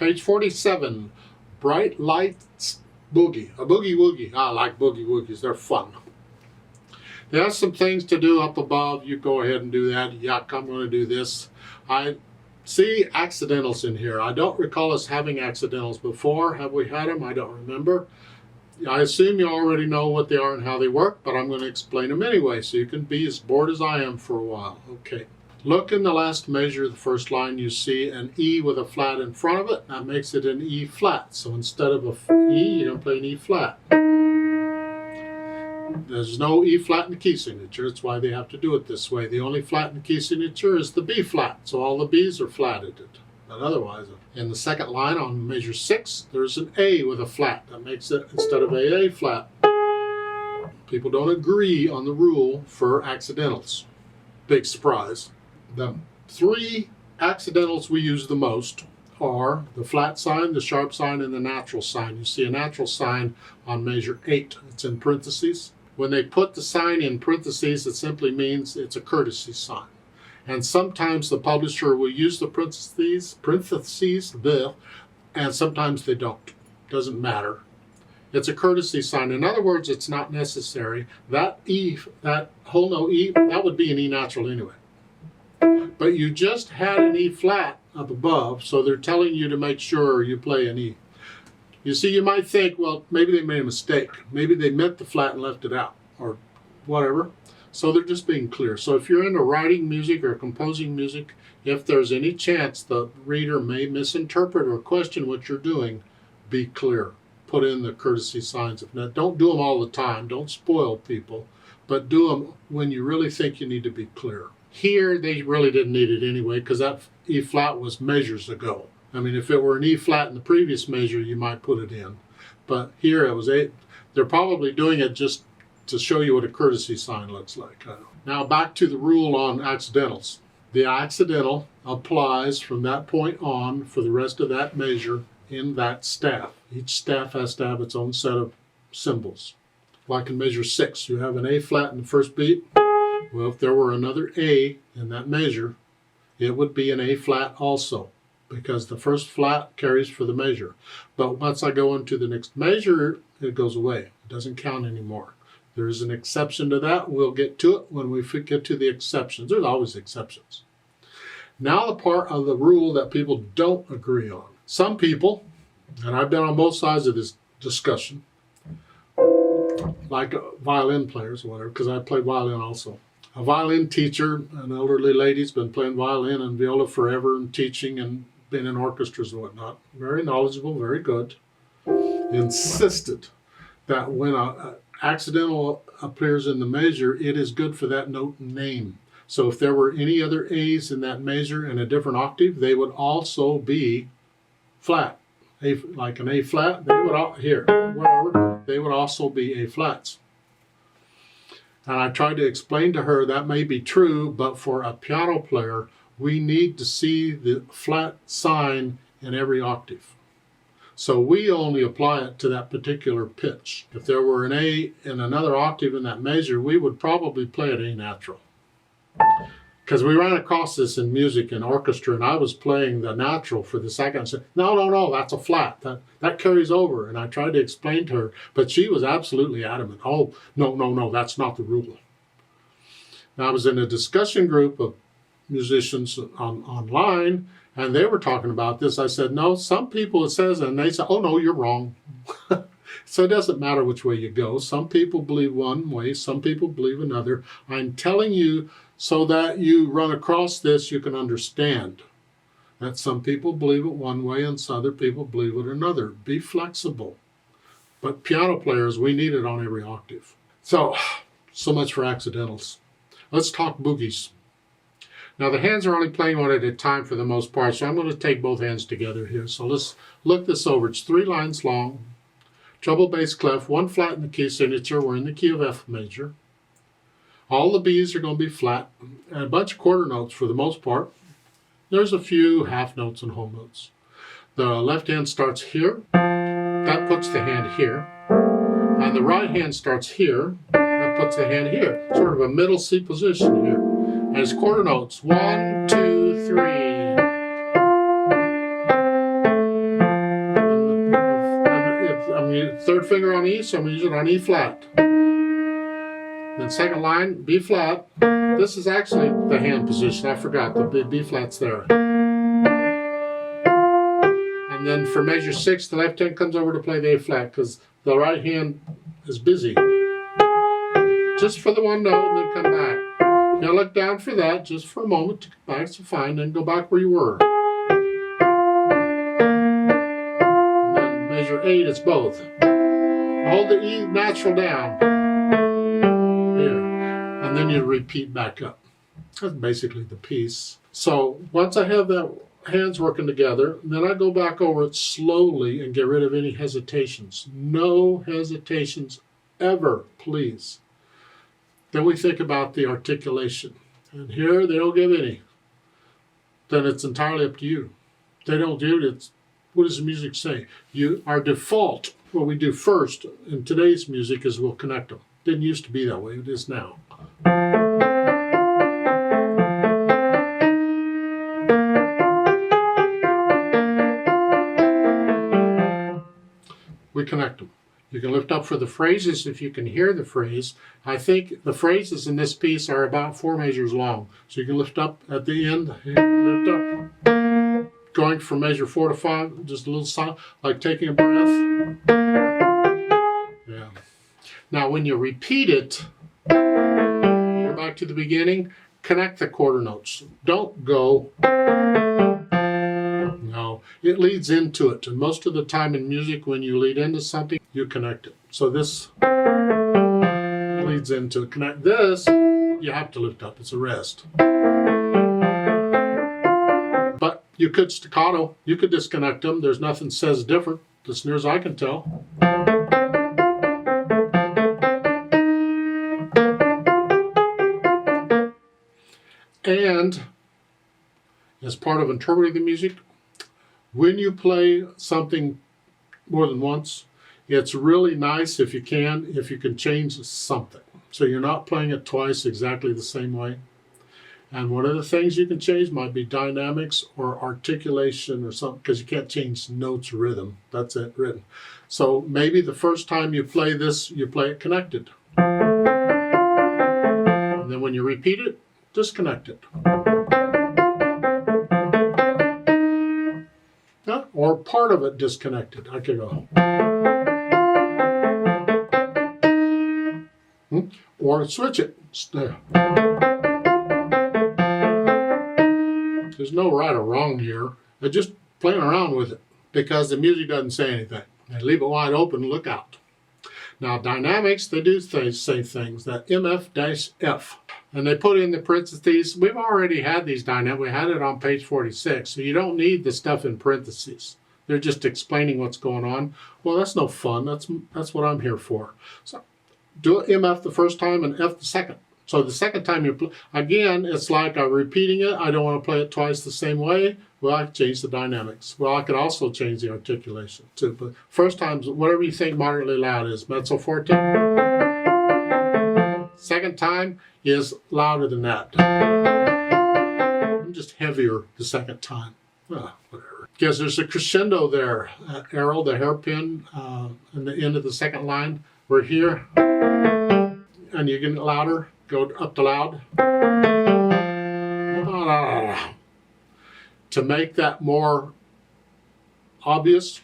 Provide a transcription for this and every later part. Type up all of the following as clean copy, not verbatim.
Page 47, Bright Lights Boogie. A boogie woogie. I like boogie woogies. They're fun. There are some things to do up above. You go ahead and do that. Yuck, I'm going to do this. I see accidentals in here. I don't recall us having accidentals before. Have we had them? I don't remember. I assume you already know what they are and how they work, but I'm going to explain them anyway, so you can be as bored as I am for a while. Okay. Look in the last measure of the first line, you see an E with a flat in front of it. That makes it an E flat. So instead of a E, you're going to play an E flat. There's no E flat in the key signature. That's why they have to do it this way. The only flat in the key signature is the B flat. So all the B's are flatted. But otherwise, in the second line on measure 6, there's an A with a flat. That makes it, instead of A flat. People don't agree on the rule for accidentals. Big surprise. The 3 accidentals we use the most are the flat sign, the sharp sign, and the natural sign. You see a natural sign on measure 8. It's in parentheses. When they put the sign in parentheses, it simply means it's a courtesy sign. And sometimes the publisher will use the parentheses, and sometimes they don't. Doesn't matter. It's a courtesy sign. In other words, it's not necessary. That E, that whole no E, that would be an E natural anyway. But you just had an E flat up above, so they're telling you to make sure you play an E. You see, you might think, well, maybe they made a mistake. Maybe they meant the flat and left it out, or whatever. So they're just being clear. So if you're into writing music or composing music, if there's any chance the reader may misinterpret or question what you're doing, be clear. Put in the courtesy signs. If not, don't do them all the time. Don't spoil people, but do them when you really think you need to be clear. Here, they really didn't need it anyway, because that E flat was measures ago. I mean, if it were an E flat in the previous measure, you might put it in. But here it was they're probably doing it just to show you what a courtesy sign looks like. Now back to the rule on accidentals. The accidental applies from that point on for the rest of that measure in that staff. Each staff has to have its own set of symbols. Like in measure 6, you have an A flat in the first beat. Well, if there were another A in that measure, it would be an A flat also, because the first flat carries for the measure. But once I go into the next measure, it goes away. It doesn't count anymore. There is an exception to that. We'll get to it when we get to the exceptions. There's always exceptions. Now the part of the rule that people don't agree on. Some people, and I've been on both sides of this discussion, like violin players or whatever, because I play violin also. A violin teacher, an elderly lady's been playing violin and viola forever and teaching and been in orchestras and whatnot. Very knowledgeable, very good. Insisted that when an accidental appears in the measure, it is good for that note and name. So if there were any other A's in that measure in a different octave, they would also be flat. Like an A flat, they would they would also be A flats. And I tried to explain to her that may be true, but for a piano player, we need to see the flat sign in every octave. So we only apply it to that particular pitch. If there were an A in another octave in that measure, we would probably play it A natural. Because we ran across this in music and orchestra, and I was playing the natural for the second. I said, no, that's a flat. That carries over. And I tried to explain to her, but she was absolutely adamant. Oh, no, that's not the rule. Now, I was in a discussion group of musicians online, and they were talking about this. I said, no, some people it says, and they said, oh, no, you're wrong. So it doesn't matter which way you go. Some people believe one way, some people believe another. I'm telling you so that you run across this, you can understand that some people believe it one way and some other people believe it another. Be flexible. But piano players, we need it on every octave. So much for accidentals. Let's talk boogies. Now the hands are only playing one at a time for the most part, so I'm going to take both hands together here. So let's look this over. It's 3 lines long. Treble bass clef, 1 flat in the key signature. We're in the key of F major. All the B's are going to be flat, and a bunch of quarter notes for the most part. There's a few half notes and whole notes. The left hand starts here. That puts the hand here. And the right hand starts here. That puts the hand here. Sort of a middle C position here. And it's quarter notes. 1, 2, 3. third finger on E, so I'm going to use it on E flat. Then second line, B flat. This is actually the hand position. I forgot, the B flat's there. And then for measure 6, the left hand comes over to play the A flat because the right hand is busy. Just for the one note and then come back. You gotta look down for that just for a moment to come back, so fine, then go back where you were. And then measure 8, it's both. Hold the E natural down. Here. And then you repeat back up. That's basically the piece. So once I have that hands working together, then I go back over it slowly and get rid of any hesitations. No hesitations ever, please. Then we think about the articulation. And here they don't give any. Then it's entirely up to you. They don't do it. It's, what does the music say? Our default, what we do first in today's music is we'll connect them. Didn't used to be that way. It is now. We connect them. You can lift up for the phrases if you can hear the phrase. I think the phrases in this piece are about 4 measures long. So you can lift up at the end, lift up. Going from measure 4 to 5, just a little sound, like taking a breath. Yeah. Now when you repeat it, go back to the beginning, connect the quarter notes. Don't go. No, it leads into it. And most of the time in music, when you lead into something, you connect it. So this leads into it. Connect this, you have to lift up. It's a rest. But you could staccato. You could disconnect them. There's nothing says different, as near as I can tell. And as part of interpreting the music, when you play something more than once, it's really nice if you can change something. So you're not playing it twice exactly the same way. And one of the things you can change might be dynamics or articulation or something, because you can't change notes rhythm. That's it, written. So maybe the first time you play this, you play it connected. And then when you repeat it, disconnect it. Yeah, or part of it disconnected. I could go. Or switch it. There. There's no right or wrong here. They're just playing around with it because the music doesn't say anything. They leave it wide open, look out. Now dynamics, they do say things, that MF-F. And they put in the parentheses. We've already had these dynamics. We had it on page 46. So you don't need the stuff in parentheses. They're just explaining what's going on. Well, that's no fun. That's what I'm here for. So do MF the first time and F the second. So the second time you play, again, it's like I'm repeating it. I don't want to play it twice the same way. Well, I can change the dynamics. Well, I could also change the articulation too. But first time, whatever you think moderately loud is, mezzo forte. Second time is louder than that. I'm just heavier the second time. Whatever. Because there's a crescendo there. Arrow, the hairpin, in the end of the second line. We're here. And you get louder. Go up to loud. To make that more obvious,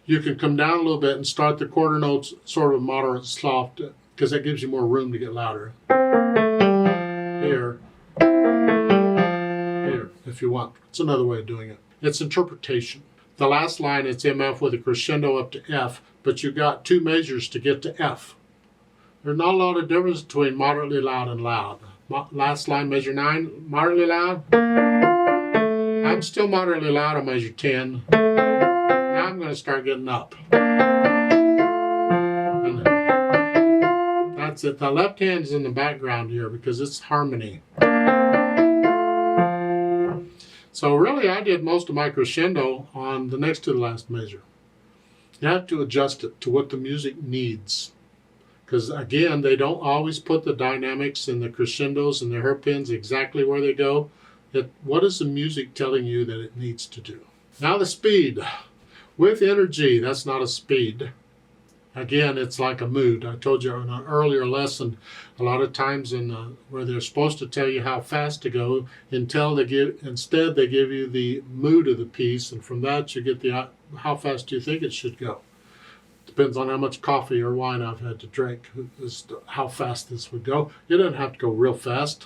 you can come down a little bit and start the quarter notes sort of moderate soft, because that gives you more room to get louder. Here, if you want. It's another way of doing it. It's interpretation. The last line, it's MF with a crescendo up to F, but you got 2 measures to get to F. There's not a lot of difference between moderately loud and loud. Last line, measure 9, moderately loud. I'm still moderately loud on measure 10. Now I'm going to start getting up. And that's it. The left hand is in the background here because it's harmony. So really I did most of my crescendo on the next to the last measure. You have to adjust it to what the music needs. Because again, they don't always put the dynamics and the crescendos and the hairpins exactly where they go. What is the music telling you that it needs to do? Now the speed. With energy, that's not a speed. Again, it's like a mood. I told you in an earlier lesson, a lot of times where they're supposed to tell you how fast to go, instead they give you the mood of the piece, and from that you get the how fast do you think it should go. Depends on how much coffee or wine I've had to drink as to how fast this would go. You don't have to go real fast.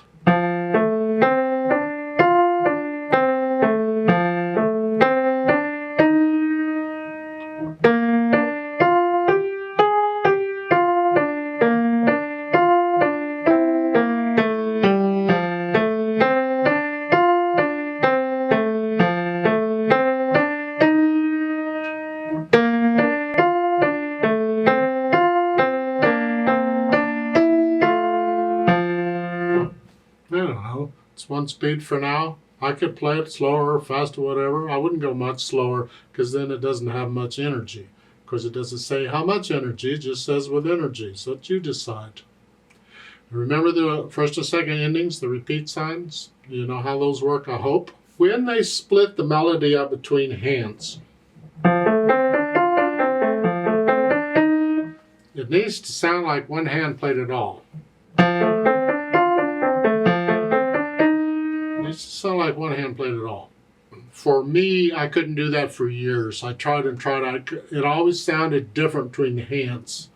I don't know. It's one speed for now. I could play it slower or faster, whatever. I wouldn't go much slower because then it doesn't have much energy. Of course, it doesn't say how much energy. It just says with energy. So it's you decide. Remember the first and second endings, the repeat signs? You know how those work, I hope. When they split the melody up between hands, it needs to sound like one hand played it all. It needs to sound like one hand played it all. For me, I couldn't do that for years. I tried and tried. It always sounded different between the hands.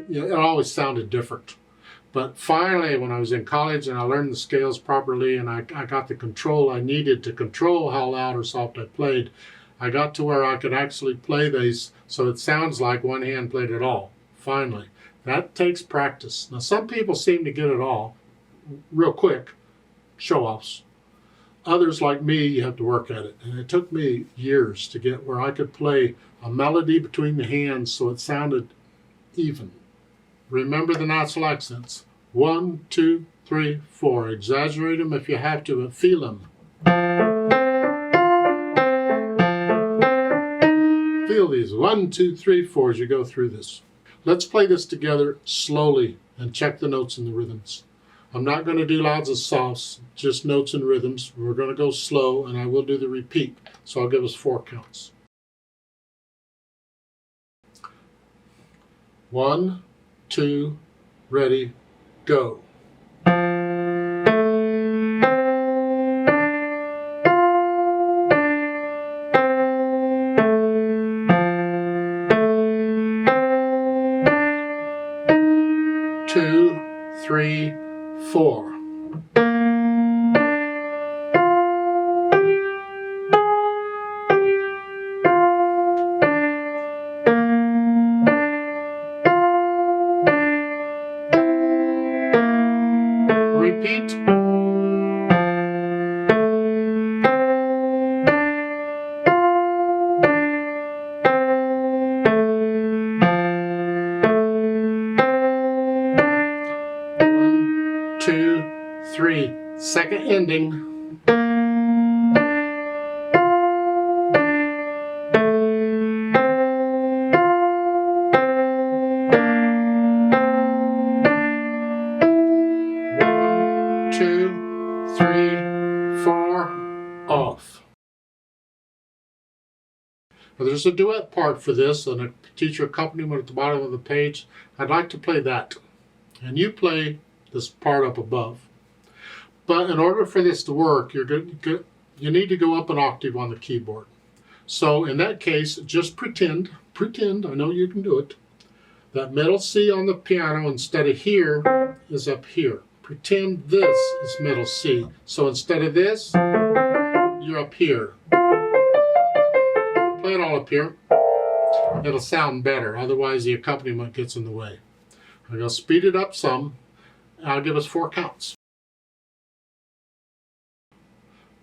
It always sounded different. But finally, when I was in college and I learned the scales properly and I got the control I needed to control how loud or soft I played, I got to where I could actually play these so it sounds like one hand played it all, finally. That takes practice. Now, some people seem to get it all real quick, show-offs. Others, like me, you have to work at it. And it took me years to get where I could play a melody between the hands so it sounded even. Remember the natural accents. 1, 2, 3, 4. Exaggerate them if you have to, but feel them. Feel these 1, 2, 3, 4 as you go through this. Let's play this together slowly and check the notes and the rhythms. I'm not going to do lots of softs, just notes and rhythms. We're going to go slow, and I will do the repeat. So I'll give us 4 counts. 1, 2, ready, go. Two, 3, 4. Repeat. One, 2, 3. Second ending. Off. Now there's a duet part for this and a teacher accompaniment at the bottom of the page. I'd like to play that. And you play this part up above. But in order for this to work, you need to go up an octave on the keyboard. So in that case, just pretend, I know you can do it, that middle C on the piano instead of here is up here. Pretend this is middle C. So instead of this, you're up here. Play it all up here. It'll sound better, otherwise the accompaniment gets in the way. I'm going to speed it up some. I'll give us 4 counts.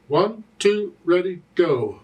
1, 2, ready, go.